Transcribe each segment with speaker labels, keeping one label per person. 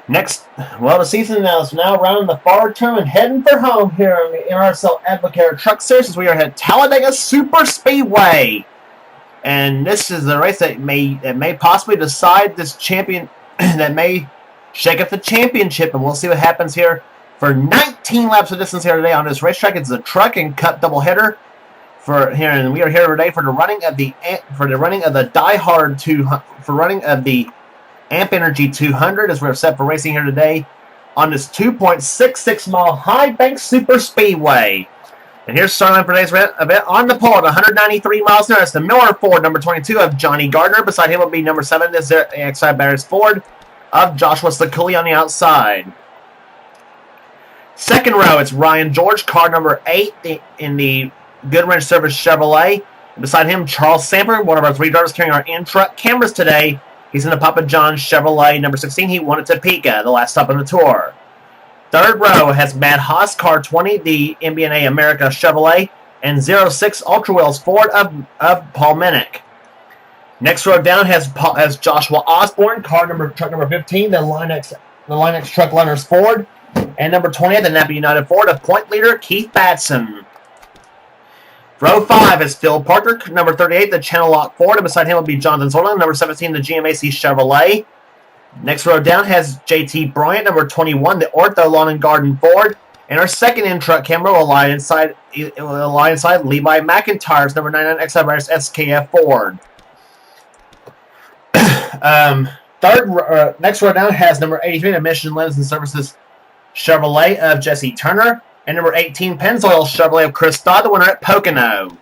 Speaker 1: Next, well, the season is now rounding the far turn and heading for home here in the NRSL Advocare Truck Series as we are at Talladega Super Speedway. And this is the race that may possibly decide this champion, that may shake up the championship, and we'll see what happens here for 19 laps of distance here today on this racetrack. It's a truck and cup doubleheader for here, and we are here today for the running of the Amp Energy 200 as we're set for racing here today on this 2.66 mile high bank super speedway. And here's starting for today's event on the pole at 193 miles an hour. It's the Miller Ford, number 22 of Johnny Gardner. Beside him will be number 7, this is Exide Barris Ford of Joshua Sliculi on the outside. Second row, it's Ryan George, car number 8 in the Goodwrench Service Chevrolet. Beside him, Charles Sanford, one of our 3 drivers carrying our in-truck cameras today. He's in the Papa John's Chevrolet number 16. He won at Topeka, the last stop on the tour. Third row has Matt Haas, car 20, the MBNA America Chevrolet, and 06 Ultra Wheels Ford of Paul Minnick. Next row down has Joshua Osborne, truck number 15, the Line-X Truck Liners Ford, and number 20, the Napa United Ford of point leader Keith Batson. Row 5 is Phil Parker, number 38, the Channel Lock Ford, and beside him will be Jonathan Zorlin, number 17, the GMAC Chevrolet. Next row down has JT Bryant, number 21, the Ortho Lawn and Garden Ford, and our second in-truck camera will lie inside Levi McIntyre's number 99 XIBRS SKF Ford. Next row down has number 83, the Mission Lens and Services Chevrolet of Jesse Turner, and number 18, Pennzoil Chevrolet of Chris Dodd, the winner at Pocono.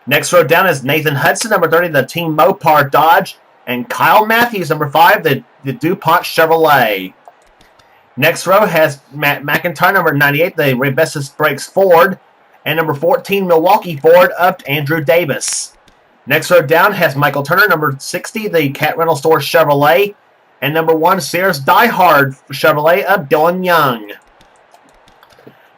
Speaker 1: Next row down is Nathan Hudson, number 30, the Team Mopar Dodge, and Kyle Matthews, number 5, the DuPont Chevrolet. Next row has Matt McIntyre, number 98, the Rebessis Brakes Ford, and number 14, Milwaukee Ford of Andrew Davis. Next row down has Michael Turner, number 60, the Cat Rental Store Chevrolet, and number 1, Sears Die Hard Chevrolet of Dylan Young.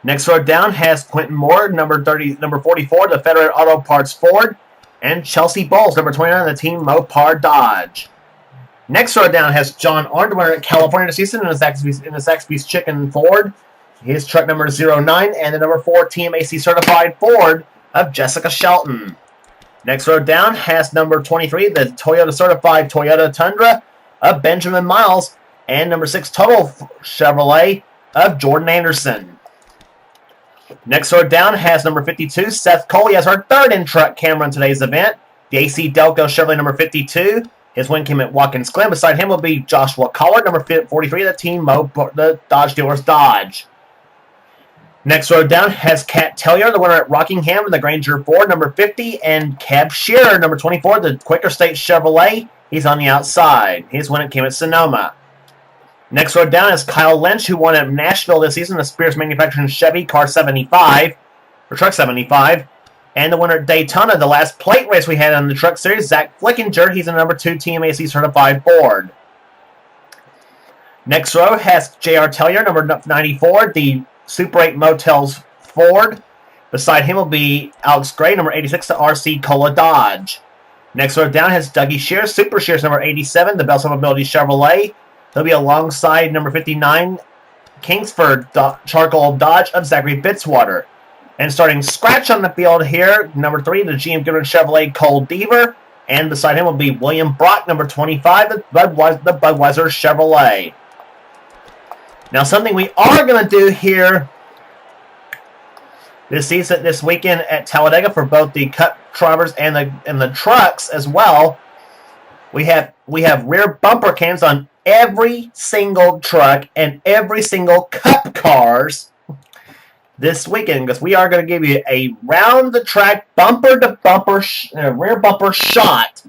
Speaker 1: Next row down has Quentin Moore, number 44, the Federated Auto Parts Ford, and Chelsea Bowles, number 29, the Team Mopar Dodge. Next row down has John Arndt, winner at California this season in the Zaxby's Chicken Ford. His truck number 09, and the number 4 TMAC certified Ford of Jessica Shelton. Next row down has number 23, the Toyota certified Toyota Tundra of Benjamin Miles, and number 6 Total Chevrolet of Jordan Anderson. Next row down has number 52, Seth Coley, as our third in-truck camera in today's event. The AC Delco Chevrolet number 52. His win came at Watkins Glen. Beside him will be Joshua Collard, number 43, the Dodge Dealers Dodge. Next row down has Kat Tellier, the winner at Rockingham, and the Granger Ford, number 50, and Cab Shearer, number 24, the Quaker State Chevrolet. He's on the outside. His win came at Sonoma. Next row down is Kyle Lynch, who won at Nashville this season, the Spears Manufacturing Chevy Truck 75. And the winner at Daytona, the last plate race we had on the truck series, Zach Flickinger. He's a number 2 TMAC certified Ford. Next row has J.R. Tellier, number 94, the Super 8 Motels Ford. Beside him will be Alex Gray, number 86, the RC Cola Dodge. Next row down has Dougie Shears, Super Shears, number 87, the Bell Mobility Chevrolet. He'll be alongside number 59, Kingsford Charcoal Dodge of Zachary Fitzwater. And starting scratch on the field here, number 3, the GM Goodwrench Chevrolet Cole Deaver. And beside him will be William Brock, number 25, the Budweiser Chevrolet. Now, something we are going to do here this weekend at Talladega for both the Cup drivers and the trucks as well. We have rear bumper cams on every single truck and every single Cup cars this weekend, because we are going to give you a round-the-track, bumper-to-bumper, rear bumper shot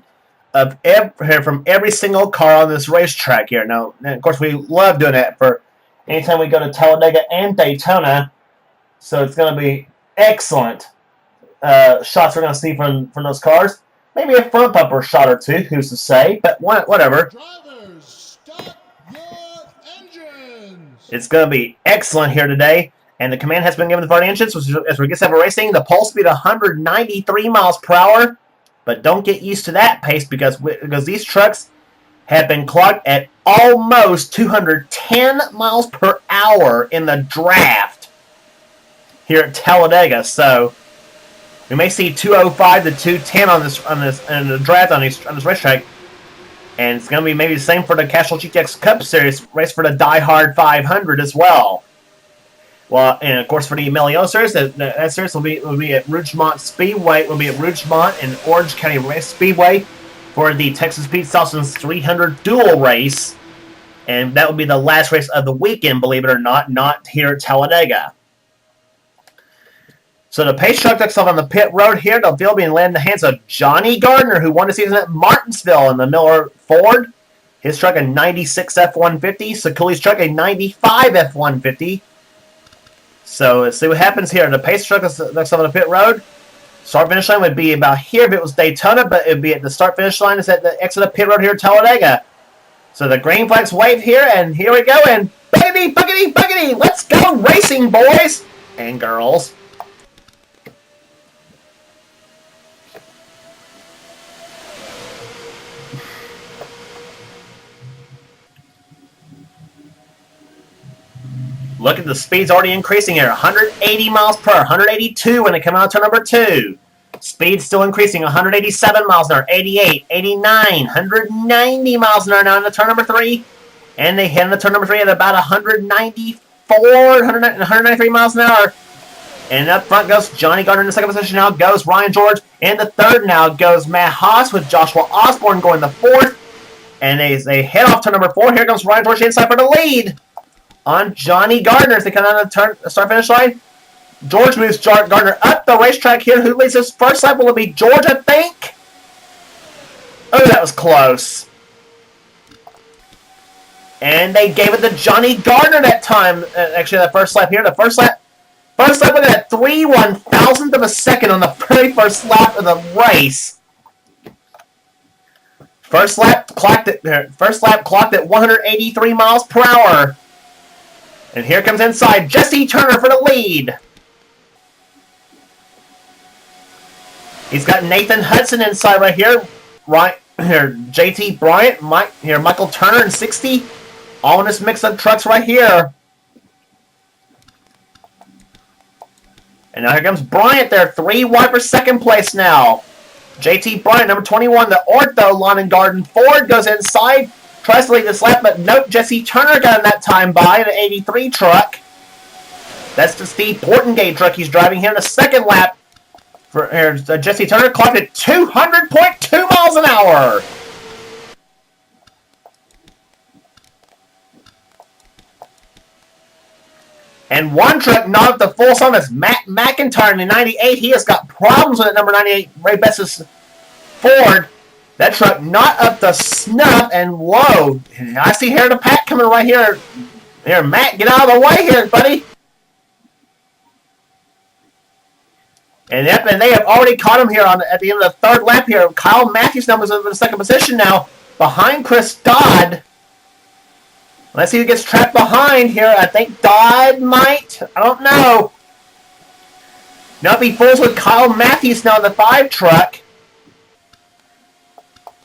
Speaker 1: of from every single car on this racetrack here. Now, and of course, we love doing that for anytime we go to Talladega and Daytona, so it's going to be excellent shots we're going to see from those cars. Maybe a front bumper shot or two, who's to say, but whatever.
Speaker 2: Drivers, start your engines!
Speaker 1: It's going to be excellent here today. And the command has been given for the engines as we get set for racing. The pole speed 193 miles per hour. But don't get used to that pace because these trucks have been clocked at almost 210 miles per hour in the draft here at Talladega. So we may see 205 to 210 on this in the draft on this racetrack, and it's going to be maybe the same for the Castrol GTX Cup Series race for the Die Hard 500 as well. Well, and of course for the Emilio Series, that series will be at Rougemont Speedway. Will be at Rougemont and Orange County Race Speedway for the Texas Pete Salson's 300 dual race, and that will be the last race of the weekend. Believe it or not here at Talladega. So the pace truck takes off on the pit road here. The field being led in the hands of Johnny Gardner, who won the season at Martinsville in the Miller Ford. His truck a 96 F-150. Sakuli's truck a 95 F-150. So let's see what happens here. The pace truck takes off on the pit road. Start-finish line would be about here if it was Daytona, but it would be at the start-finish line. It's at the exit of pit road here at Talladega. So the green flags wave here, and here we go. And buggity, buggity, buggity. Let's go racing, boys and girls. Look at the speed's already increasing here. 180 miles per hour, 182 when they come out of turn number 2. Speed still increasing, 187 miles an hour, 88, 89, 190 miles an hour now in the turn number 3. And they hit in the turn number 3 at about 193 miles an hour. And up front goes Johnny Gardner in the second position. Now goes Ryan George. In the third now goes Matt Haas with Joshua Osborne going the fourth. And they head off turn number 4. Here comes Ryan George inside for the lead on Johnny Gardner as they come down the start-finish line. George moves Gardner up the racetrack here. Who leads his first lap? Will it be George, I think? Oh, that was close. And they gave it to Johnny Gardner that time. Actually, that first lap here. The first lap with a 3/1000th of a second on the very first lap of the race. First lap clocked at 183 miles per hour. And here comes inside Jesse Turner for the lead. He's got Nathan Hudson inside right here. Right here, JT Bryant, Michael Turner in 60. All in this mix of trucks right here. And now here comes Bryant there, 3 wide for second place now. JT Bryant, number 21, the Ortho Lawn and Garden Ford goes inside. Tries to lead this lap, but nope, Jesse Turner got in that time by the 83 truck. That's the Steve Portengate truck he's driving here in the second lap. Jesse Turner clocked at 200.2 miles an hour. And one truck not up to full sum is Matt McIntyre in the 98. He has got problems with that number 98 Ray Bess's Ford. That truck not up to snuff, and whoa, I see here the pack coming right here. Here, Matt, get out of the way here, buddy. And yep, and they have already caught him here at the end of the third lap here. Kyle Matthews numbers in the second position now, behind Chris Dodd. Let's see who gets trapped behind here. I think Dodd might. I don't know. Now if he fools with Kyle Matthews now in the 5 truck.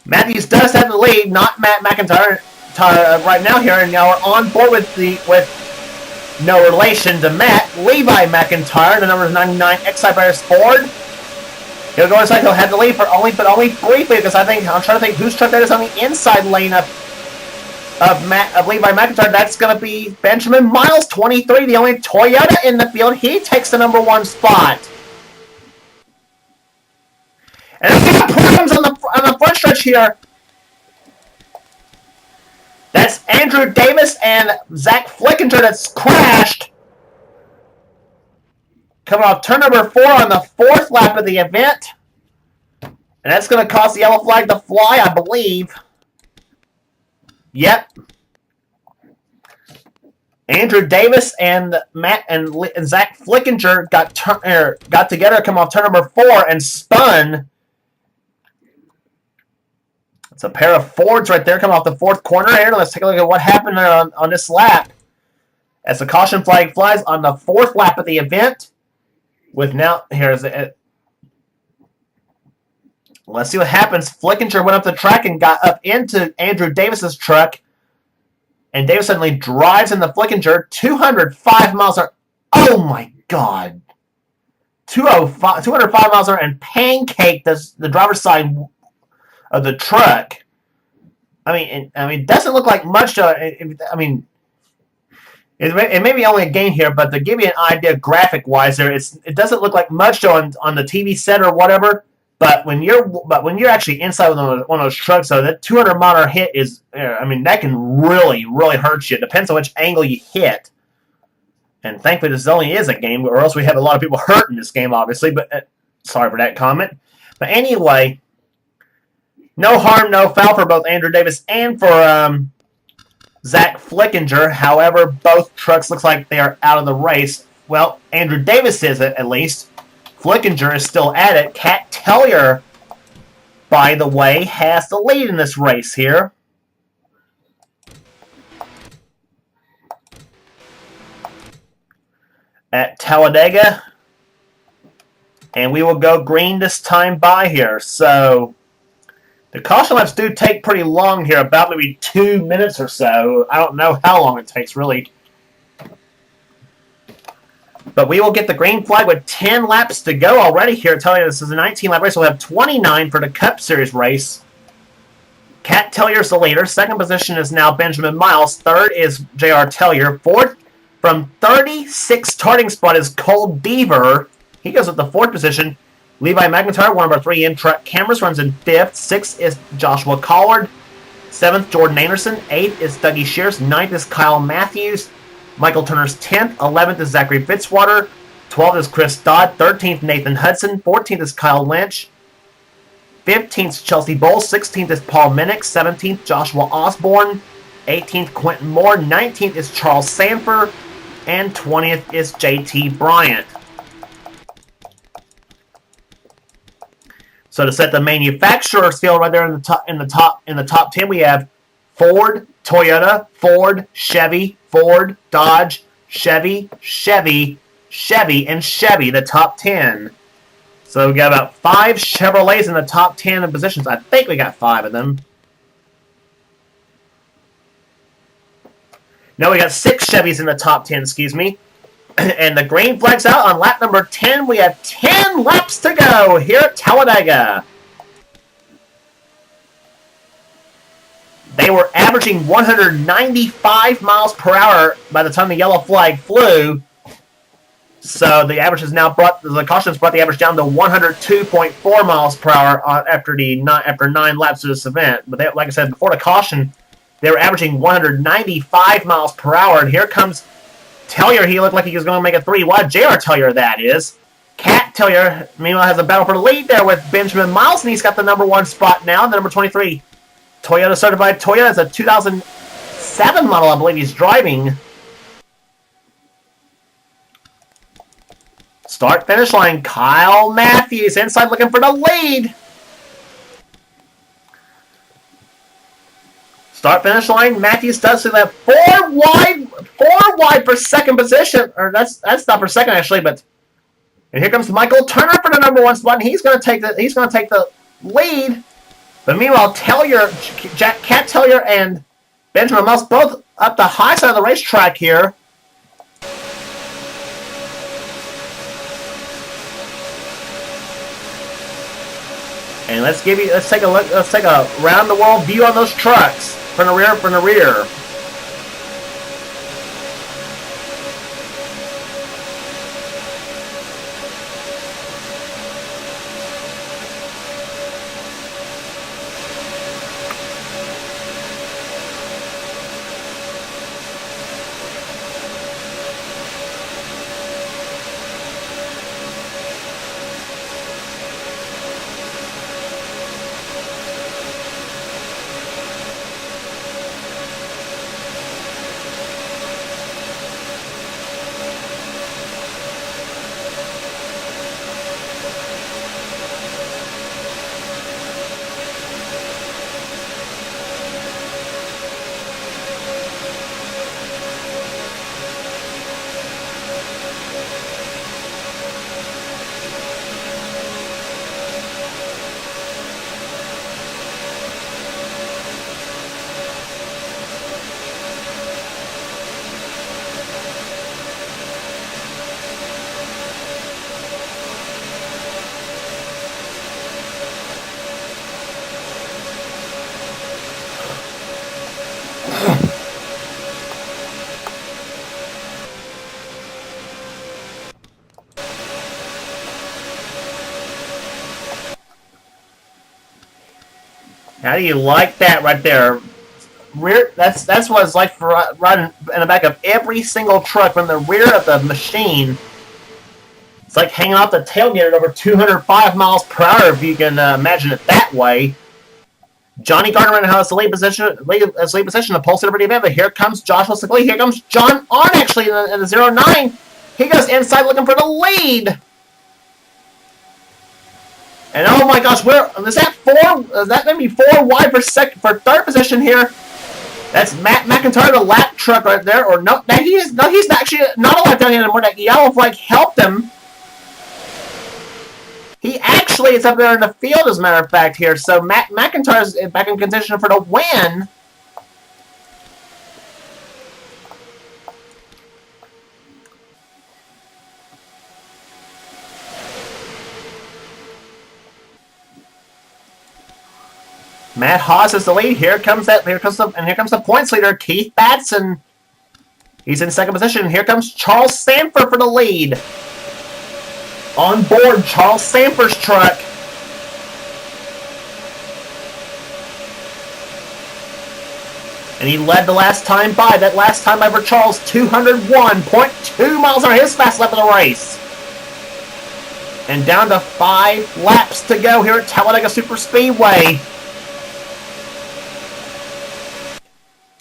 Speaker 1: Matthews does have the lead, not Matt McIntyre right now here, and now we're on board with no relation to Matt, Levi McIntyre, the number 99 Excite Ford. He'll go inside. He'll have the lead for only briefly because I'm trying to think whose truck that is on the inside lane of Levi McIntyre. That's going to be Benjamin Miles, 23, the only Toyota in the field. He takes the number 1 spot. And we got problems on the front stretch here. That's Andrew Davis and Zach Flickinger that's crashed. Coming off turn number 4 on the 4th lap of the event. And that's going to cause the yellow flag to fly, I believe. Yep. Andrew Davis and Matt and Zach Flickinger got together, come off turn number 4 and spun. It's a pair of Fords right there coming off the 4th corner here. Let's take a look at what happened there on this lap. As the caution flag flies on the 4th lap of the event. With now, here's it. Let's see what happens. Flickinger went up the track and got up into Andrew Davis's truck. And Davis suddenly drives in the Flickinger. 205 miles an hour. Oh my God. 205 miles an hour and pancaked the driver's side of the truck. I mean, it doesn't look like much. It may be only a game here, but to give you an idea graphic-wise, it doesn't look like much on the TV set or whatever. But when you're actually inside one of those trucks, so that 200 mile an hour hit is, that can really, really hurt you. It depends on which angle you hit. And thankfully, this only is a game, or else we have a lot of people hurt in this game, obviously. But sorry for that comment. But anyway, no harm, no foul for both Andrew Davis and for Zach Flickinger. However, both trucks looks like they are out of the race. Well, Andrew Davis is at least. Flickinger is still at it. Cat Tellier, by the way, has the lead in this race here. At Talladega. And we will go green this time by here. So the caution laps do take pretty long here, about maybe 2 minutes or so. I don't know how long it takes, really. But we will get the green flag with 10 laps to go already here. Telling you this is a 19-lap race. We'll have 29 for the Cup Series race. Cat Tellier's the leader. Second position is now Benjamin Miles. Third is J.R. Tellier. Fourth, from 36 starting spot, is Cole Deaver. He goes with the fourth position. Levi McIntyre, one of our 3 in-truck cameras, runs in fifth. Sixth is Joshua Collard. Seventh, Jordan Anderson. Eighth is Dougie Shears. Ninth is Kyle Matthews. Michael Turner's 10th. 11th is Zachary Fitzwater. 12th is Chris Dodd. 13th, Nathan Hudson. 14th is Kyle Lynch. 15th is Chelsea Bowles. 16th is Paul Minnick. 17th, Joshua Osborne. 18th, Quentin Moore. 19th is Charles Sanford. And 20th is JT Bryant. So to set the manufacturer's field right there in the top 10, we have Ford, Toyota, Ford, Chevy, Ford, Dodge, Chevy, Chevy, Chevy, and Chevy, the top 10. So we got about 5 Chevrolets in the top 10 positions. I think we got 5 of them. No, we got 6 Chevys in the top 10, excuse me. And the green flag's out on lap number 10. We have 10 laps to go here at Talladega. They were averaging 195 miles per hour by the time the yellow flag flew. So the average has now the caution has brought the average down to 102.4 miles per hour after 9 laps of this event. But like I said, before the caution, they were averaging 195 miles per hour. And here comes Tellier. He looked like he was going to make a 3 wide. J.R. Tellier, that is. Cat Tellier, meanwhile, has a battle for the lead there with Benjamin Miles, and he's got the number 1 spot now, the number 23. Toyota certified. Toyota is a 2007 model, I believe he's driving. Start finish line. Kyle Matthews inside looking for the lead. Start finish line. Matthews does see that 4 wide for second position. Or that's not for second actually, but and here comes Michael Turner for the number 1 spot. And he's going to take the lead. But meanwhile, Cat Tellier and Benjamin Miles both up the high side of the racetrack here. And let's take a look. Let's take a round the world view on those trucks from the rear. How do you like that right there? That's what it's like for riding in the back of every single truck from the rear of the machine. It's like hanging off the tailgate at over 205 miles per hour, if you can imagine it that way. Johnny Gardner has the lead position of Pulse Liberty event, but here comes Joshua Sigley. Here comes John Arnn actually in the 09. He goes inside looking for the lead. And oh my gosh, is that four? Is that going to be 4 wide for third position here? That's Matt McIntyre, the lap truck right there. Or no, he's actually not a lap down here anymore. That yellow flag helped him. He actually is up there in the field, as a matter of fact, here. So Matt McIntyre's back in contention for the win. Matt Haas is the lead. Here comes the points leader, Keith Batson. He's in second position. Here comes Charles Sanford for the lead. On board, Charles Sanford's truck. And he led the last time by. That last time by for Charles, 201.2 miles on his fast lap of the race. And down to 5 laps to go here at Talladega Superspeedway.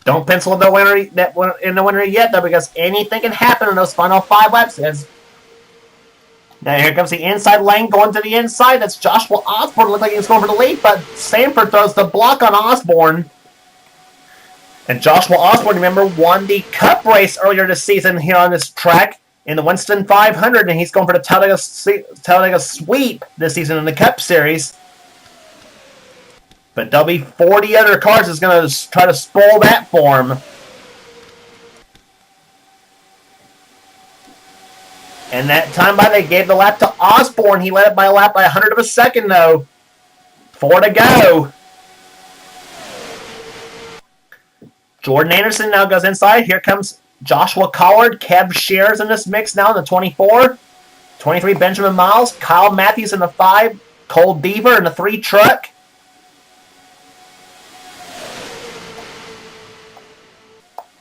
Speaker 1: Don't pencil in the winner yet, though, because anything can happen in those final 5 laps. Now here comes the inside lane going to the inside. That's Joshua Osborne. Looks like he's going for the lead, but Sanford throws the block on Osborne. And Joshua Osborne, remember, won the Cup race earlier this season here on this track in the Winston 500, and he's going for the Talladega sweep this season in the Cup Series. But there'll be 40 other cars that's going to try to spoil that for him. And that time by, they gave the lap to Osborne. He led it by a lap by 100 of a second, though. 4 to go. Jordan Anderson now goes inside. Here comes Joshua Collard. Kev Shears in this mix now in the 24. 23, Benjamin Miles. Kyle Matthews in the 5. Cole Deaver in the 3 truck.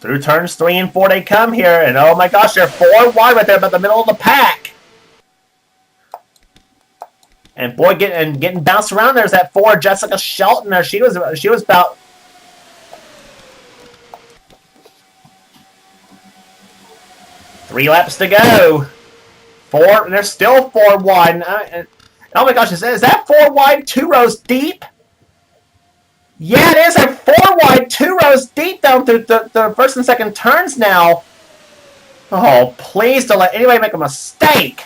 Speaker 1: Through turns 3 and 4 they come here, and oh my gosh, they're 4 wide right there about the middle of the pack. And boy, getting bounced around. There's that 4 Jessica Shelton there. She was about 3 laps to go. 4, and they're still 4 wide. Oh my gosh, is that 4 wide, 2 rows deep? Yeah, it is a 4 wide, 2 rows deep down through the first and second turns now. Oh, please don't let anybody make a mistake.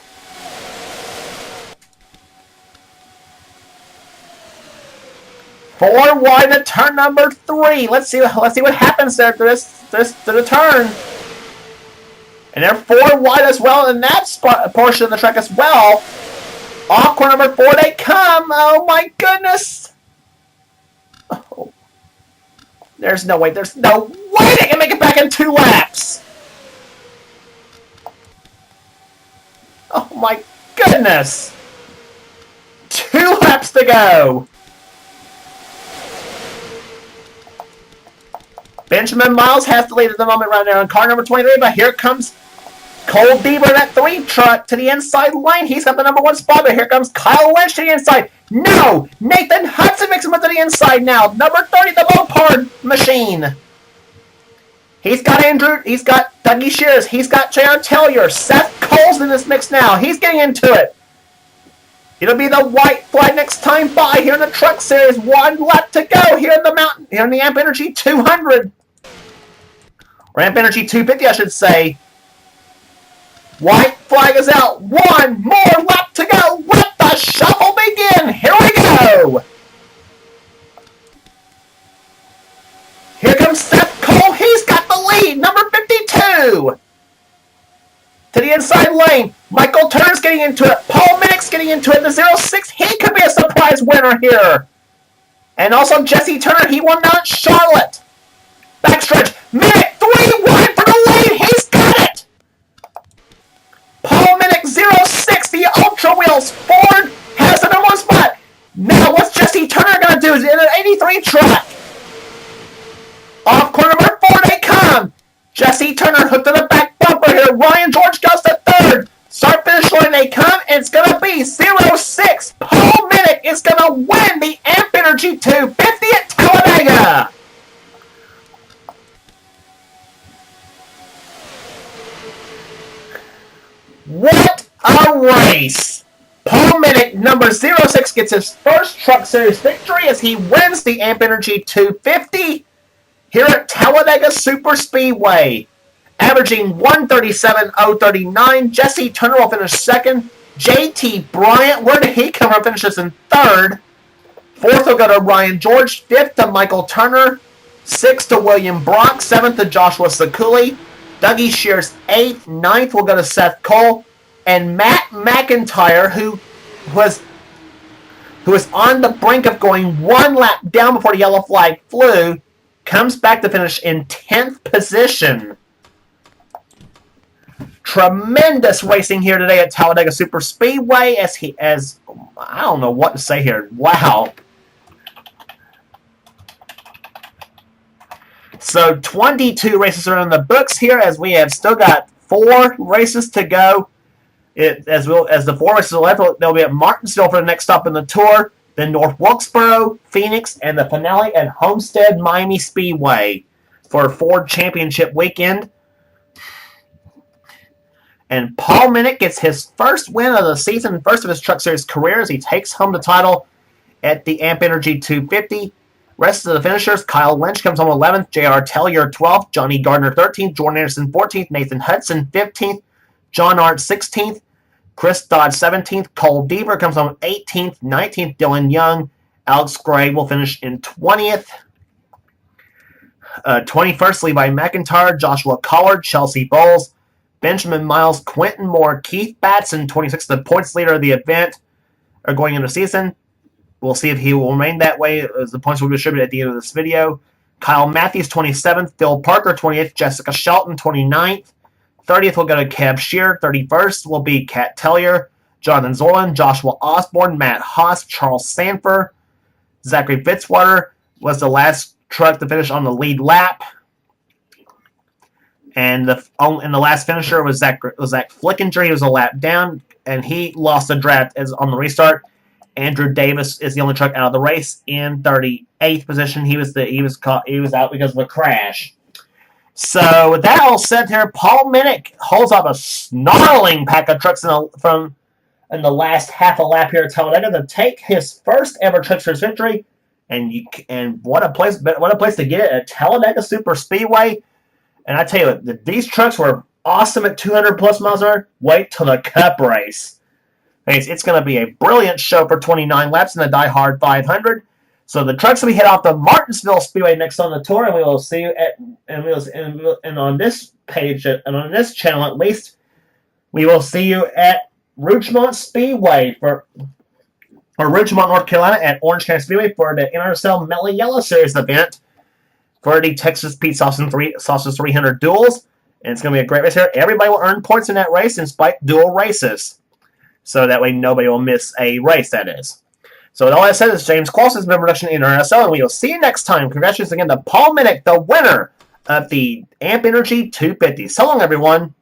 Speaker 1: 4 wide at turn number 3. Let's see what happens there to the turn. And they're 4 wide as well in that portion of the track as well. Off corner number 4 they come. Oh my goodness. Oh. There's no way they can make it back in 2 laps. Oh my goodness. 2 laps to go. Benjamin Miles has the lead at the moment right now in car number 23, but here comes Cole Deaver in that 3 truck to the inside lane. He's got the number 1 spot, but here comes Kyle Lynch to the inside. No! Nathan Hudson makes him up to the inside now. Number 30, the Mopar machine. He's got Andrew. He's got Dougie Shears. He's got J.R. Tellier. Seth Cole's in this mix now. He's getting into it. It'll be the white flag next time by here in the Truck Series. 1 lap to go here in the Amp Energy 200. Or Amp Energy 250, I should say. White flag is out. 1 more lap to go. Let the shuffle begin. Here we go. Here comes Seth Cole. He's got the lead. Number 52. To the inside lane. Michael Turner's getting into it. Paul Minnick's getting into it. The 06. He could be a surprise winner here. And also Jesse Turner. He won down at Charlotte. Backstretch. Minnick 3 wide for the lead. He's got it. Paul Minnick 06. The Ultra Wheels. Ford has the number 1 spot. Now what's Jesse Turner going to do? Is it an 93 truck. Off corner number 4, they come. Jesse Turner hooked to the back bumper here. Ryan George goes to third. Start finish line, they come, and it's going to be 0-6. Paul Minnick is going to win the Amp Energy 250 at Talladega. What a race! Paul Minnick, number 06, gets his first Truck Series victory as he wins the Amp Energy 250 here at Talladega Superspeedway. Averaging 137.039. Jesse Turner will finish second. JT Bryant, where did he come from? Finishes in third. Fourth will go to Ryan George. Fifth to Michael Turner. Sixth to William Brock. Seventh to Joshua Sekuli. Dougie Shears, eighth. Ninth will go to Seth Cole. And Matt McIntyre, who was on the brink of going one lap down before the yellow flag flew, comes back to finish in 10th position. Tremendous racing here today at Talladega Superspeedway as I don't know what to say here. Wow. So 22 races are in the books here as we have still got 4 races to go. As the 4 races are left, they'll be at Martinsville for the next stop in the tour, then North Wilkesboro, Phoenix, and the finale at Homestead Miami Speedway for Ford Championship weekend. And Paul Minnick gets his first win of the season, first of his Truck Series career, as he takes home the title at the Amp Energy 250. Rest of the finishers, Kyle Lynch comes home 11th, J.R. Tellier 12th, Johnny Gardner 13th, Jordan Anderson 14th, Nathan Hudson 15th, John Art 16th, Chris Dodd 17th, Cole Deaver comes home 18th, 19th, Dylan Young, Alex Gray will finish in 20th. 21st, Levi McIntyre, Joshua Collard, Chelsea Bowles, Benjamin Miles, Quentin Moore, Keith Batson, 26th, the points leader of the event, are going into the season. We'll see if he will remain that way as the points will be distributed at the end of this video. Kyle Matthews, 27th, Phil Parker, 28th, Jessica Shelton, 29th. 30th will go to Cab Shear. 31st will be Kat Tellier, Jonathan Zorlin, Joshua Osborne, Matt Haas, Charles Sanford. Zachary Fitzwater was the last truck to finish on the lead lap. And the last finisher was Zach Flickinger. He was a lap down, and he lost the draft on the restart. Andrew Davis is the only truck out of the race in 38th position. He was out because of a crash. So with that all said here, Paul Minnick holds up a snarling pack of trucks in the last half a lap here at Talladega to take his first ever Truck Series victory. And what a place to get it at Talladega Superspeedway. And I tell you what, these trucks were awesome at 200 plus miles an hour. Wait till the Cup race. It's going to be a brilliant show for 29 laps in the Die Hard 500. So the trucks will be head off to Martinsville Speedway next on the tour, and we will see you on this page and on this channel at least, we will see you at Rougemont Speedway or Rougemont, North Carolina at Orange County Speedway for the NRSL Mellow Yellow Series event for the Texas Pete Sausage 300 duels. And it's going to be a great race here. Everybody will earn points in that race in spite dual races. So that way nobody will miss a race, that is. So with all that said, this is James Clauson's member production in NRSL, and we will see you next time. Congratulations again to Paul Minnick, the winner of the Amp Energy 250. So long, everyone.